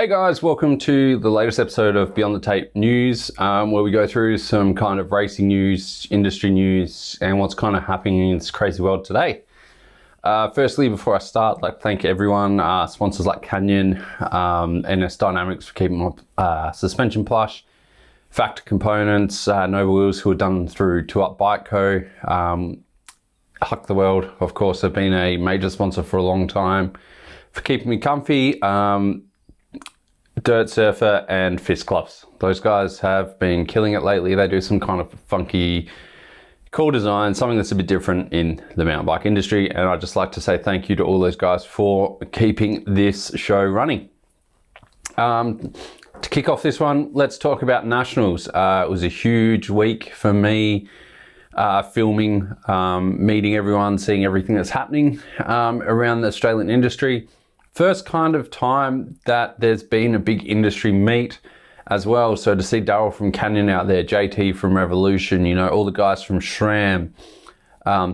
Hey guys, welcome to the latest episode of Beyond the Tape News, where we go through some kind of racing news, industry news, and what's kind of happening in this crazy world today. Firstly, before I start, I'd like to thank everyone, sponsors like Canyon, NSDynamics for keeping my suspension plush, Factor Components, Nova Wheels, who are done through 2Up Bike Co. Huck The World, of course, have been a major sponsor for a long time for keeping me comfy. Dirt Surfer and Fist Gloves. Those guys have been killing it lately. They do some kind of funky, cool design, something that's a bit different in the mountain bike industry. And I'd just like to say thank you to all those guys for keeping this show running. To kick off this one, let's talk about nationals. It was a huge week for me, filming, meeting everyone, seeing everything that's happening around the Australian industry. First kind of time that there's been a big industry meet as well. So to see Daryl from Canyon out there, JT from Revolution, you know, all the guys from SRAM,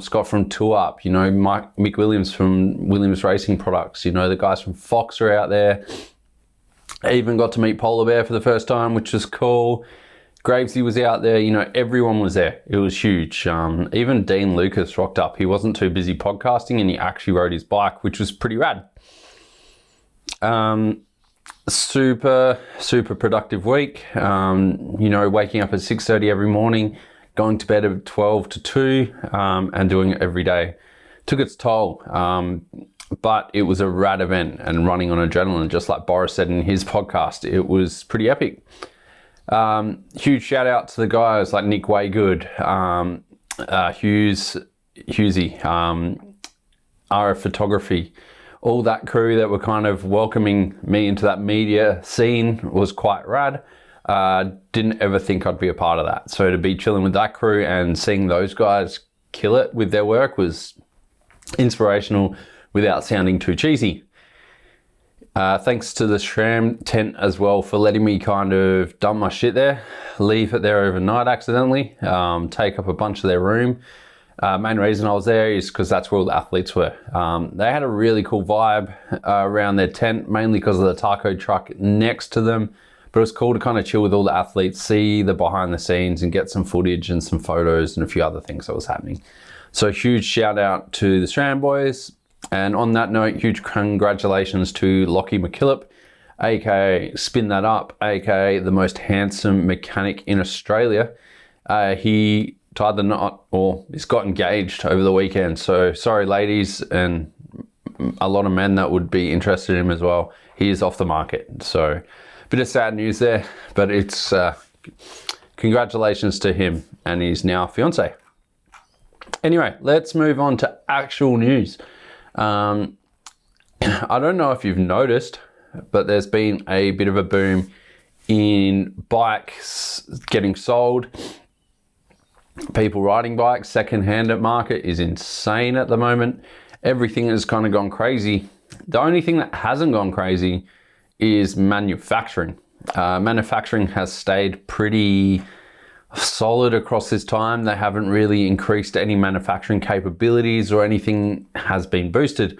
Scott from 2Up, you know, Mick Williams from Williams Racing Products, you know, the guys from Fox are out there. I even got to meet Polar Bear for the first time, which was cool. Gravesy was out there, you know, everyone was there. It was huge. Even Dean Lucas rocked up. He wasn't too busy podcasting and he actually rode his bike, which was pretty rad. Super productive week. You know, waking up at 6:30 every morning, going to bed at 12 to 2, and doing it every day. Took its toll, but it was a rad event and running on adrenaline, just like Boris said in his podcast. It was pretty epic. Huge shout out to the guys like Nick Waygood, Hughesy, RF Photography. All that crew that were kind of welcoming me into that media scene was quite rad. Didn't ever think I'd be a part of that. So to be chilling with that crew and seeing those guys kill it with their work was inspirational without sounding too cheesy. Thanks to the SRAM tent as well for letting me kind of dump my shit there, leave it there overnight accidentally, take up a bunch of their room. Main reason I was there is because that's where all the athletes were. They had a really cool vibe around their tent, mainly because of the taco truck next to them. But it was cool to kind of chill with all the athletes, see the behind the scenes and get some footage and some photos and a few other things that was happening. So huge shout out to the SRAM boys. And on that note, huge congratulations to Lockie McKillop, aka Spin That Up, aka the most handsome mechanic in Australia. He tied the knot, or he's got engaged over the weekend. So sorry ladies, and a lot of men that would be interested in him as well. He is off the market. So bit of sad news there, but it's congratulations to him and his now fiance. Anyway, let's move on to actual news. I don't know if you've noticed, but there's been a bit of a boom in bikes getting sold. People riding bikes, second-hand market is insane at the moment. Everything has kind of gone crazy. The only thing that hasn't gone crazy is manufacturing. Manufacturing has stayed pretty solid across this time. They haven't really increased any manufacturing capabilities or anything has been boosted.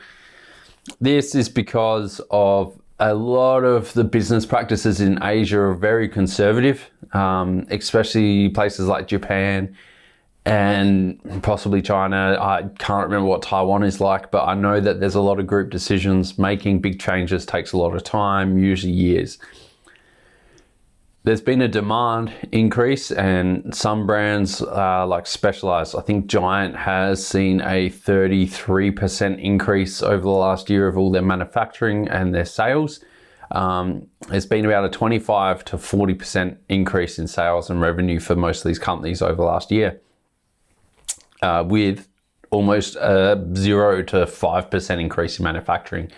This is because of a lot of the business practices in Asia are very conservative, especially places like Japan and possibly China. I can't remember what Taiwan is like, but I know that there's a lot of group decisions. Making big changes takes a lot of time, usually years. There's been a demand increase and some brands like Specialized, I think Giant has seen a 33% increase over the last year of all their manufacturing and their sales. It's been about a 25 to 40% increase in sales and revenue for most of these companies over the last year, with almost a 0 to 5% increase in manufacturing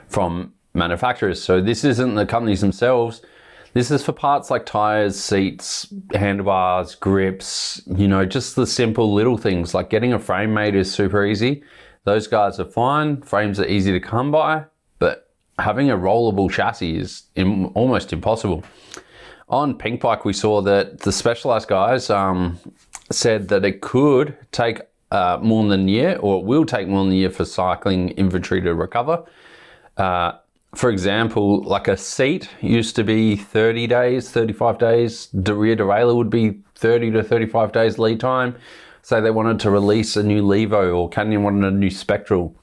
from manufacturers. So this isn't the companies themselves. This is for parts like tires, seats, handlebars, grips, you know, just the simple little things. Like getting a frame made is super easy. Those guys are fine. Frames are easy to come by, but having a rollable chassis is almost impossible. On Pink Bike, we saw that the Specialized guys said that it could take more than a year, or it will take more than a year for cycling inventory to recover. For example, like a seat used to be 30 days, 35 days. The rear derailleur would be 30 to 35 days lead time. Say they wanted to release a new Levo, or Canyon wanted a new Spectral.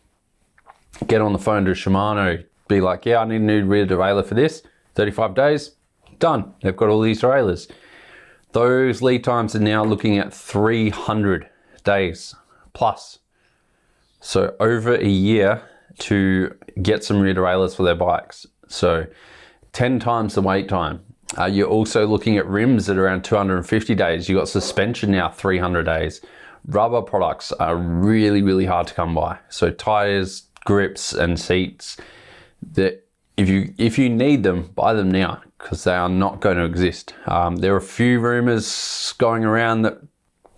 Get on the phone to Shimano, be like, yeah, I need a new rear derailleur for this. 35 days, done. They've got all these derailleurs. Those lead times are now looking at 300 days plus. So over a year to get some rear derailleurs for their bikes. So 10 times the wait time. You're also looking at rims at around 250 days. You got suspension now 300 days. Rubber products are really, really hard to come by. So tires, grips, and seats, that if you need them, buy them now, because they are not going to exist. There are a few rumors going around that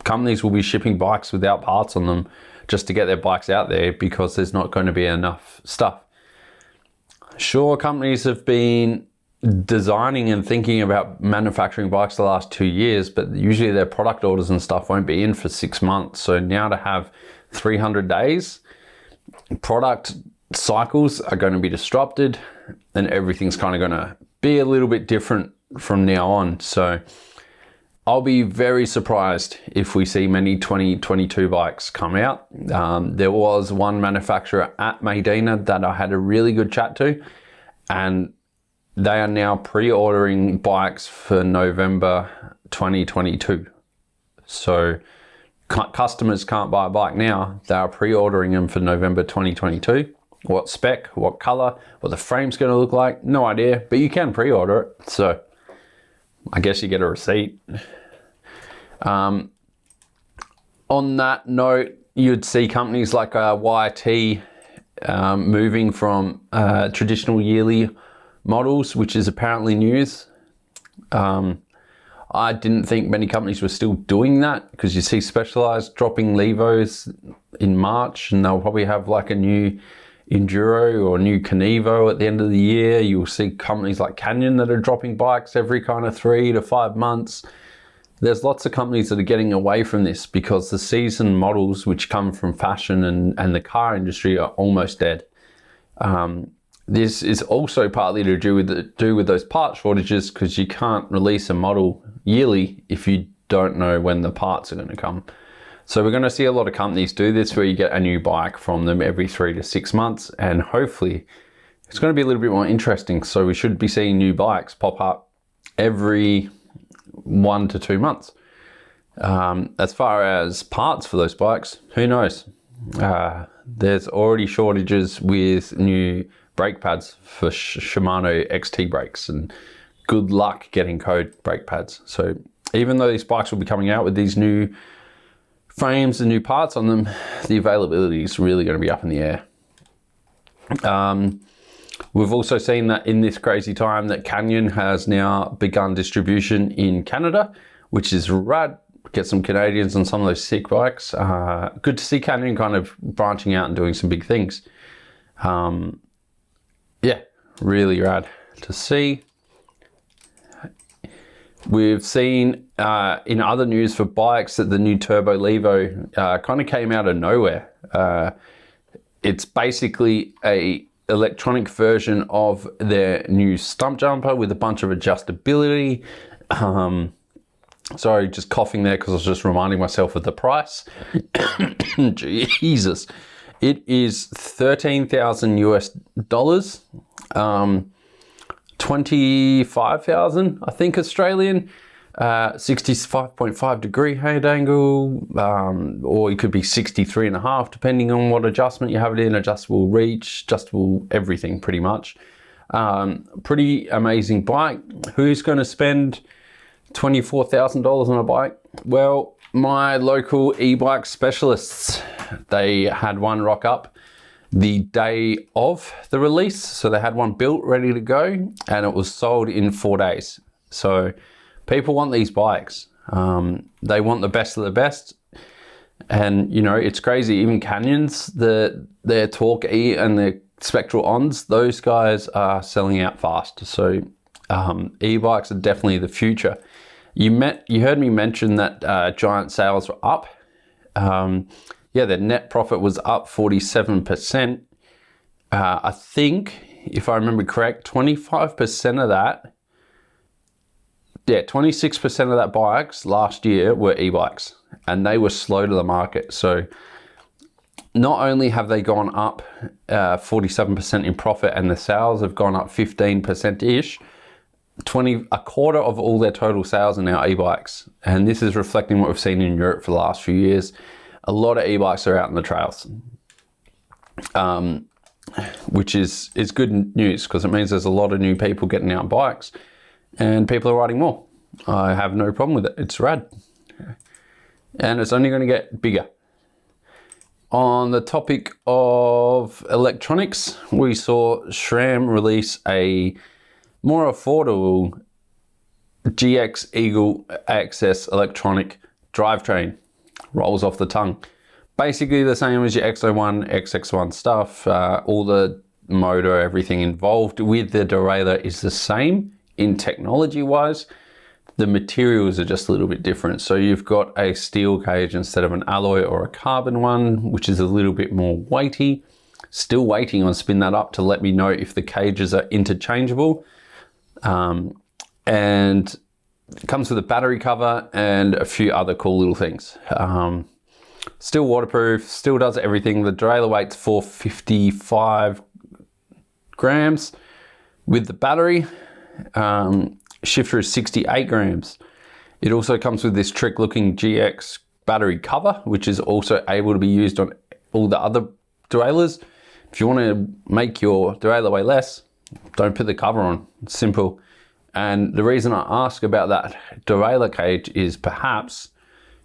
companies will be shipping bikes without parts on them just to get their bikes out there, because there's not going to be enough stuff. Sure, companies have been designing and thinking about manufacturing bikes the last 2 years, but usually their product orders and stuff won't be in for 6 months. So now to have 300 days, product cycles are going to be disrupted, and everything's kind of going to be a little bit different from now on. So I'll be very surprised if we see many 2022 bikes come out. There was one manufacturer at Medina that I had a really good chat to, and they are now pre-ordering bikes for November 2022. So customers can't buy a bike now. They are pre-ordering them for November 2022. What spec, what color, what the frame's going to look like, no idea, but you can pre-order it. So I guess you get a receipt. On that note, you'd see companies like YT moving from traditional yearly models, which is apparently news. I didn't think many companies were still doing that, because you see Specialized dropping Levos in March, and they'll probably have like a new Enduro or new Canevo at the end of the year. You'll see companies like Canyon that are dropping bikes every kind of 3 to 5 months. There's lots of companies that are getting away from this because the season models, which come from fashion and the car industry, are almost dead. This is also partly to do with those part shortages, because you can't release a model yearly if you don't know when the parts are going to come. So we're going to see a lot of companies do this, where you get a new bike from them every 3 to 6 months, and hopefully it's going to be a little bit more interesting. So we should be seeing new bikes pop up every 1 to 2 months. As far as parts for those bikes, who knows? There's already shortages with new brake pads for Shimano XT brakes, and good luck getting code brake pads. So even though these bikes will be coming out with these new frames and new parts on them, the availability is really going to be up in the air. We've also seen that in this crazy time that Canyon has now begun distribution in Canada, which is rad. Get some Canadians on some of those sick bikes. Good to see Canyon kind of branching out and doing some big things. Yeah, really rad to see. We've seen in other news for bikes that the new Turbo Levo kind of came out of nowhere. It's basically a electronic version of their new stump jumper with a bunch of adjustability. Sorry, just coughing there because I was just reminding myself of the price. Jesus. It is $13,000 US, 25,000, I think, Australian, 65.5 degree head angle, or it could be 63.5, depending on what adjustment you have it in, adjustable reach, adjustable everything pretty much. Pretty amazing bike. Who's going to spend $24,000 on a bike? Well, my local e-bike specialists, they had one rock up the day of the release. So they had one built, ready to go, and it was sold in 4 days. So people want these bikes. They want the best of the best. And, you know, it's crazy. Even Canyons, their Torque E and their Spectral Ons, those guys are selling out fast. So e-bikes are definitely the future. You heard me mention that Giant sales were up. Yeah, their net profit was up 47%. I think if I remember correct, 25% of that, 26% of that bikes last year were e-bikes, and they were slow to the market. So not only have they gone up 47% in profit, and the sales have gone up 15%-ish, a quarter of all their total sales are now e-bikes. And this is reflecting what we've seen in Europe for the last few years. A lot of e-bikes are out in the trails, which is good news, because it means there's a lot of new people getting out bikes and people are riding more. I have no problem with it. It's rad. And it's only going to get bigger. On the topic of electronics, we saw SRAM release a more affordable GX Eagle AXS electronic drivetrain. Rolls off the tongue. Basically the same as your X01, XX1 stuff. All the motor, everything involved with the derailleur is the same in technology wise. The materials are just a little bit different. So you've got a steel cage instead of an alloy or a carbon one, which is a little bit more weighty. Still waiting on Spin That Up to let me know if the cages are interchangeable. And it comes with a battery cover and a few other cool little things. Still waterproof, still does everything. The derailleur weight's 455 grams with the battery. Shifter is 68 grams. It also comes with this trick looking GX battery cover, which is also able to be used on all the other derailleurs. If you want to make your derailleur weigh less, don't put the cover on. It's simple. And the reason I ask about that derailleur cage is perhaps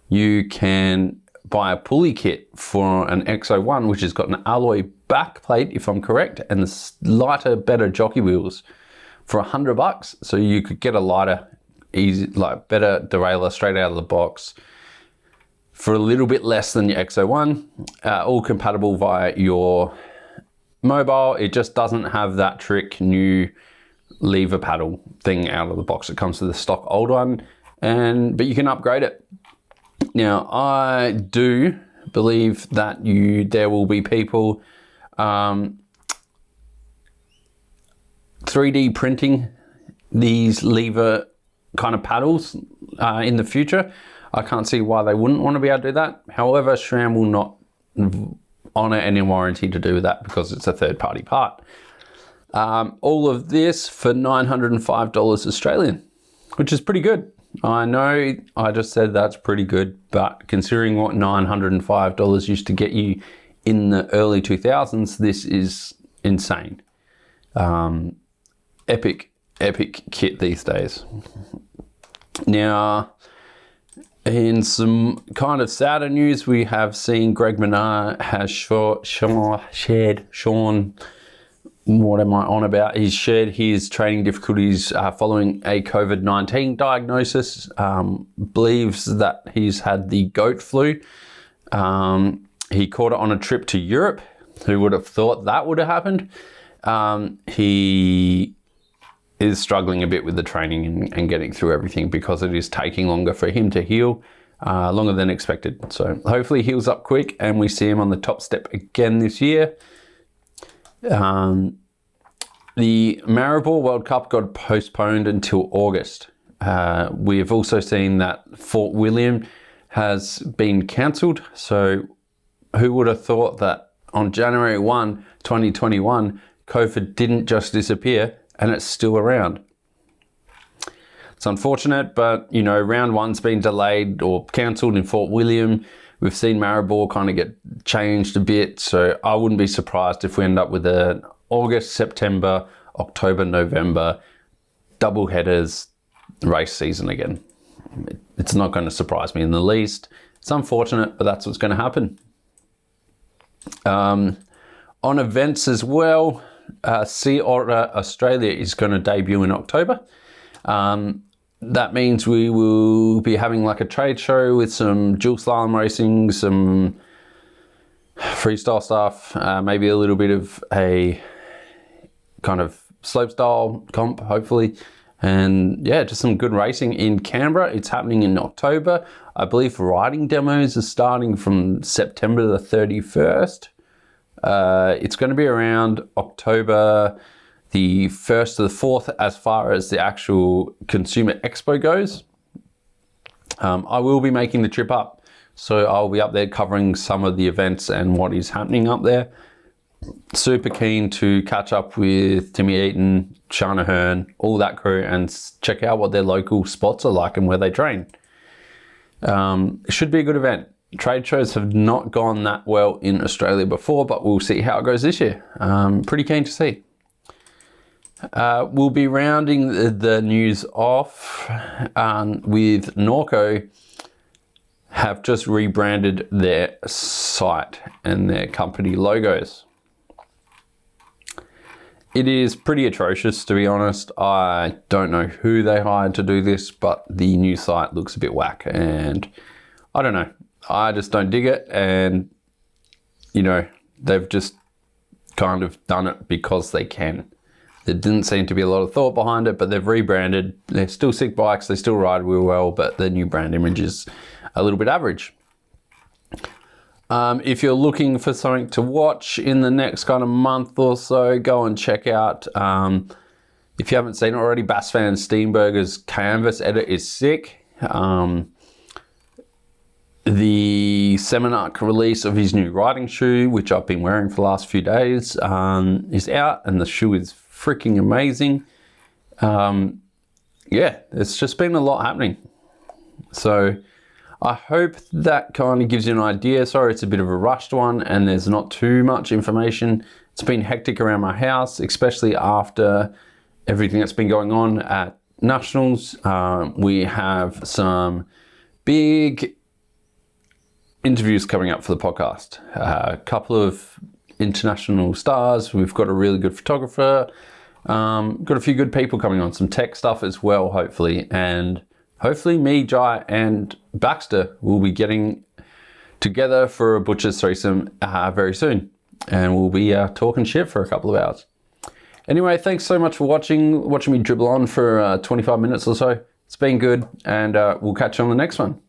you can buy a pulley kit for an X01, which has got an alloy back plate, if I'm correct, and the lighter, better jockey wheels for $100. So you could get a lighter, easy, like better derailleur straight out of the box for a little bit less than your X01, all compatible via your mobile. It just doesn't have that trick new lever paddle thing out of the box. It comes with the stock old one, but you can upgrade it. Now, I do believe that there will be people 3D printing these lever kind of paddles in the future. I can't see why they wouldn't want to be able to do that. However, SRAM will not honor any warranty to do that because it's a third-party part. All of this for $905 Australian, which is pretty good. I know I just said that's pretty good, but considering what $905 used to get you in the early 2000s, this is insane. Epic kit these days. Now, in some kind of sadder news, we have seen Greg Minnaar has what am I on about? He's shared his training difficulties following a COVID-19 diagnosis. Believes that he's had the goat flu. He caught it on a trip to Europe. Who would have thought that would have happened? He is struggling a bit with the training and getting through everything because it is taking longer for him to heal, longer than expected. So hopefully he heals up quick and we see him on the top step again this year. The Maribor World Cup got postponed until August. We have also seen that Fort William has been cancelled. So who would have thought that on January 1, 2021, COVID didn't just disappear and it's still around. It's unfortunate, but you know, round one's been delayed or cancelled in Fort William. We've seen Maribor kind of get changed a bit, so I wouldn't be surprised if we end up with an August, September, October, November double headers race season again. It's not going to surprise me in the least. It's unfortunate, but that's what's going to happen. On events as well, Sea Otter Australia is going to debut in October. That means we will be having like a trade show with some dual slalom racing, some freestyle stuff, maybe a little bit of a kind of slopestyle comp, hopefully. And yeah, just some good racing in Canberra. It's happening in October. I believe riding demos are starting from September the 31st. It's going to be around October the 1st to the 4th as far as the actual Consumer Expo goes. I will be making the trip up, so I'll be up there covering some of the events and what is happening up there. Super keen to catch up with Timmy Eaton, Shana Hearn, all that crew, and check out what their local spots are like and where they train. It should be a good event. Trade shows have not gone that well in Australia before, but we'll see how it goes this year. Pretty keen to see. We'll be rounding the news off with Norco have just rebranded their site and their company logos. It is pretty atrocious, to be honest. I don't know who they hired to do this, but the new site looks a bit whack, and I don't know. I just don't dig it, and you know, they've just kind of done it because they can. There didn't seem to be a lot of thought behind it, but they've rebranded. They're still sick bikes, they still ride real well, but the new brand image is a little bit average. If you're looking for something to watch in the next kind of month or so, go and check out, if you haven't seen it already, Bass Van Steenberger's canvas edit is sick. The Seminarch release of his new riding shoe, which I've been wearing for the last few days, is out, and the shoe is freaking amazing. Yeah, it's just been a lot happening. So I hope that kind of gives you an idea. Sorry, it's a bit of a rushed one and there's not too much information. It's been hectic around my house, especially after everything that's been going on at Nationals. We have some big interviews coming up for the podcast. A couple of international stars. We've got a really good photographer. Got a few good people coming on, some tech stuff as well, hopefully. And hopefully me, Jai, and Baxter will be getting together for a Butcher's Threesome very soon. And we'll be talking shit for a couple of hours. Anyway, thanks so much for watching me dribble on for 25 minutes or so. It's been good, and we'll catch you on the next one.